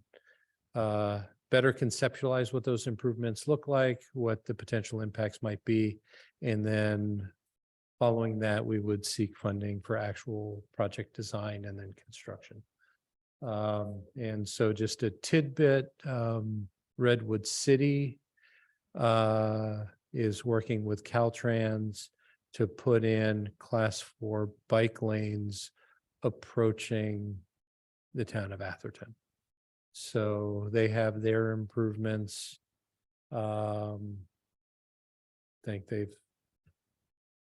better conceptualize what those improvements look like, what the potential impacts might be. And then following that, we would seek funding for actual project design and then construction. And so just a tidbit, Redwood City is working with Caltrans to put in Class 4 bike lanes approaching the town of Atherton. So they have their improvements. I think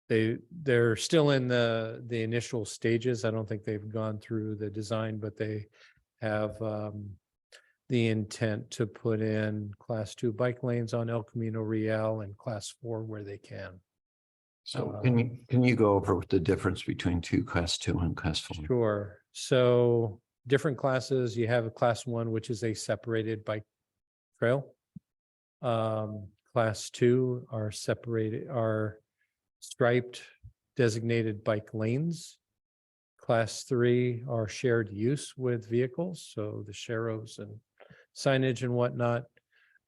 they're still in the initial stages. I don't think they've gone through the design, but they have the intent to put in Class 2 bike lanes on El Camino Real and Class 4 where they can. So can you go over the difference between Class 2 and Class 4? Sure. So different classes, you have a Class 1, which is a separated bike trail. Class 2 are striped designated bike lanes. Class 3 are shared use with vehicles, so the sharrows and signage and whatnot.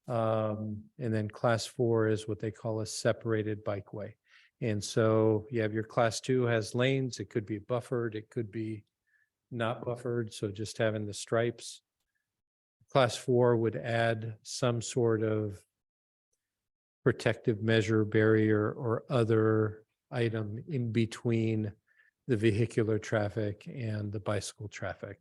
And then Class 4 is what they call a separated bikeway. And so you have your Class 2 has lanes, it could be buffered, it could be not buffered, so just having the stripes. Class 4 would add some sort of protective measure, barrier, or other item in between the vehicular traffic and the bicycle traffic.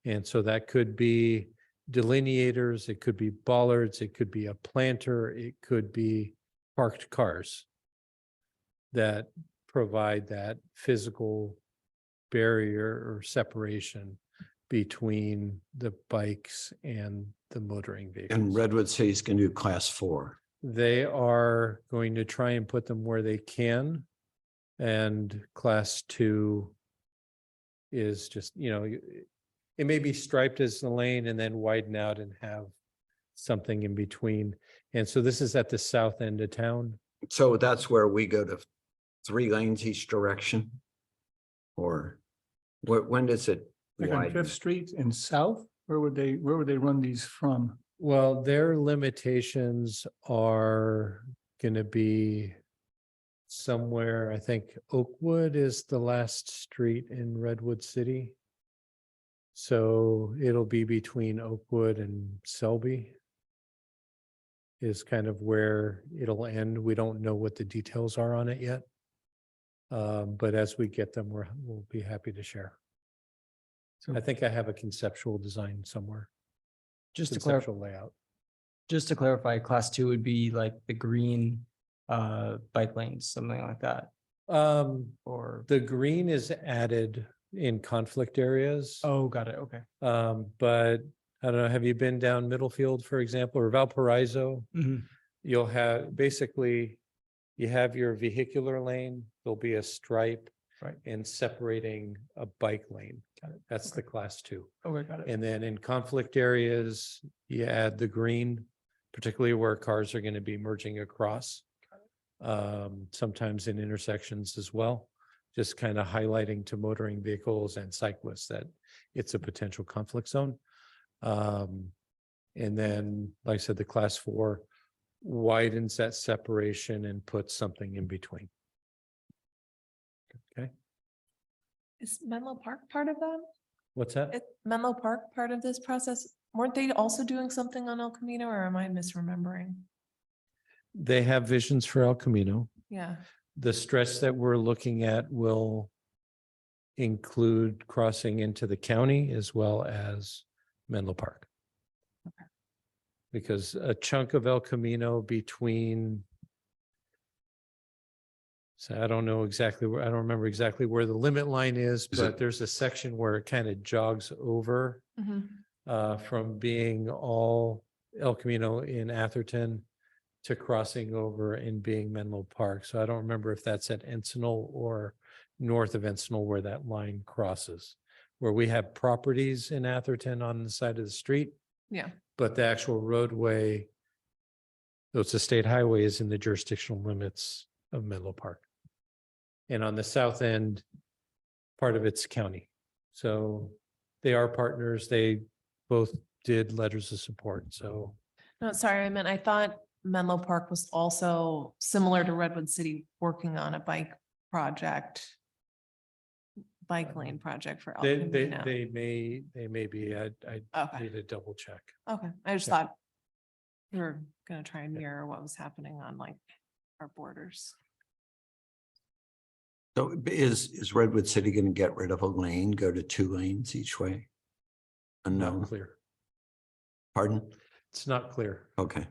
And so that could be delineators, it could be bollards, it could be a planter, it could be parked cars that provide that physical barrier or separation between the bikes and the motoring vehicles. And Redwood City's going to do Class 4. They are going to try and put them where they can. And Class 2 is just, it may be striped as the lane and then widen out and have something in between. And so this is at the south end of town. So that's where we go to 3 lanes each direction? Or when does it Like on widen? Fifth Street in South, where would they run these from? Well, their limitations are going to be somewhere, I think Oakwood is the last street in Redwood City. So it'll be between Oakwood and Selby is kind of where it'll end. We don't know what the details are on it yet. But as we get them, we'll be happy to share. I think I have a conceptual design somewhere, Just to clarify, conceptual layout. Class 2 would be like the green bike lanes, something like that. Or, The green is added in conflict areas. oh, got it. Okay. But I don't know, have you been down Middlefield, for example, or Valparaiso? Mhm. You'll have, basically, you have your vehicular lane, there'll be a stripe. Right. And separating a bike lane. That's the Class 2. Okay, got it. And then in conflict areas, you add the green, particularly where cars are going to be merging across. Sometimes in intersections as well. just kind of highlighting to motoring vehicles and cyclists that it's a potential conflict zone. And then, like I said, the class 4 widens that separation and puts something in between. Okay, Is Menlo Park part of that? what's that? Is Menlo Park part of this process? Weren't they also doing something on El Camino, or am I misremembering? They have visions for El Camino. Yeah, The stretch that we're looking at will include crossing into the county as well as Menlo Park. Okay. Because a chunk of El Camino between, so I don't know exactly where, I don't remember exactly where the limit line is, Is but it- there's a section where it kind of jogs over mhm. from being all El Camino in Atherton to crossing over and being Menlo Park. So I don't remember if that's at Encinal or north of Encinal where that line crosses, where we have properties in Atherton on the side of the street, Yeah, but the actual roadway, though it's a state highway, is in the jurisdictional limits of Menlo Park. And on the south end, part of it's county. So they are partners. They both did letters of support. So no, sorry, I thought Menlo Park was also similar to Redwood City, working on a bike lane project for El Camino. they may be, I Okay, need to double check. okay, I just Yeah. thought we were gonna try and mirror what was happening on like our borders. So is Redwood City going to get rid of a lane, go to 2 lanes each way? Not Unknown, clear. pardon? It's not clear. Okay.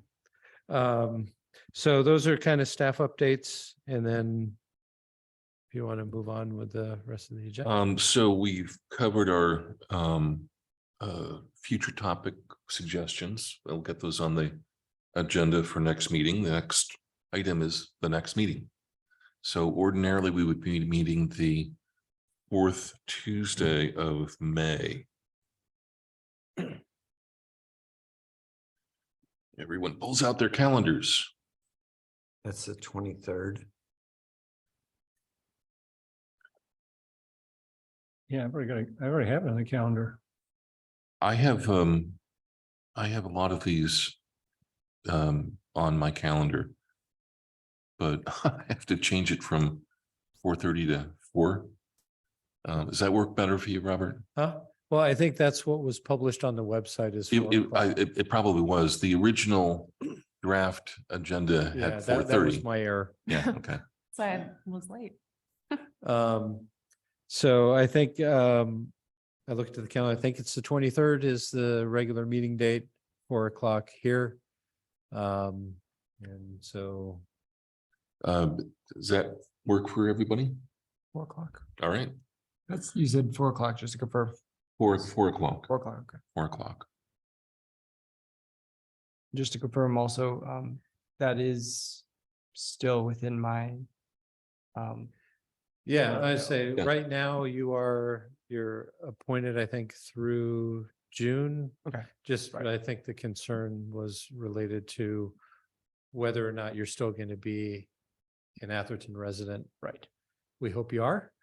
So those are kind of staff updates, and then if you want to move on with the rest of the agenda. So we've covered our future topic suggestions. We'll get those on the agenda for next meeting. The next item is the next meeting. So ordinarily, we would be meeting the 4th Tuesday of May. Everyone pulls out their calendars. That's the 23rd. Yeah, I already have it on the calendar. I have a lot of these on my calendar, but I have to change it from 4:30 to 4. Does that work better for you, Robert? Huh? Well, I think that's what was published on the website is. 4 o'clock. It probably was. The original draft agenda Yeah, had that was 4:30. my error. Yeah, okay. So I was late. So I think, I looked at the calendar, I think it's the 23rd is the regular meeting date, 4 o'clock here. And so, Does that work for everybody? 4 o'clock. All right, That's, you said 4 o'clock, just to confirm. 4 o'clock, 4 o'clock, okay. 4 o'clock. Just to confirm also, that is still within my, yeah, I say, Yeah. right now you're appointed, I think, through June. okay, Just, Right. I think the concern was related to whether or not you're still going to be an Atherton resident. right. We hope you are.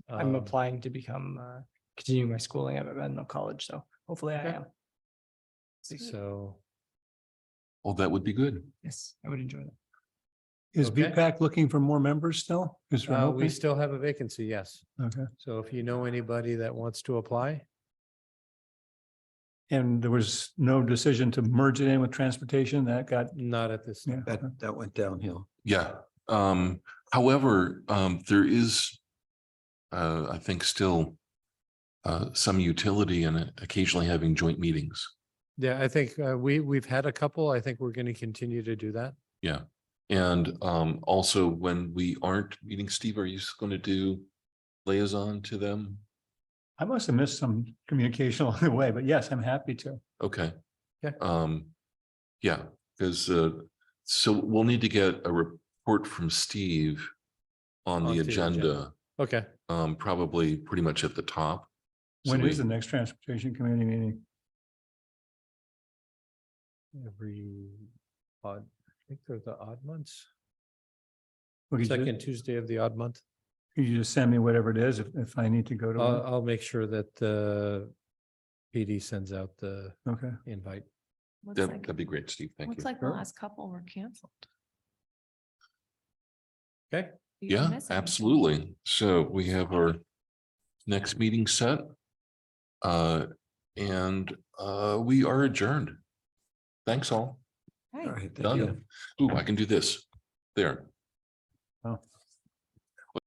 I'm Um, applying to become, continue my schooling at Menlo College, so hopefully I Okay. am. So, Oh, that would be good. Yes, I would enjoy that. Is Okay. BPAC looking for more members still? Is there an we opening? still have a vacancy, yes. Okay. So if you know anybody that wants to apply, And there was no decision to merge it in with transportation that got, not at this time. yeah. That went downhill. Yeah. However, there is, I think, still some utility in it, occasionally having joint meetings. Yeah, I think we've had a couple. I think we're going to continue to do that. Yeah. And also when we aren't meeting, Steve, are you going to do liaison to them? I must have missed some communication along the way, but yes, I'm happy to. Okay. Okay. Yeah, because so we'll need to get a report from Steve on the Onto the agenda. agenda, Okay. probably pretty much at the top. So When is we- the next transportation committee meeting? Every odd, I think they're the odd months. Okay, Second Tuesday of the odd month. Could you just send me whatever it is if I need to go to one? I'll make sure that PD sends out the Okay. invite. Looks like, That'd be great, Steve. Thank looks you. like the Sure. last couple were canceled. Okay. You didn't Yeah, miss anything. absolutely. So we have our next meeting set. And we are adjourned. Thanks all. All Right. right, thank you. Done. Ooh, I can do this. There. Oh.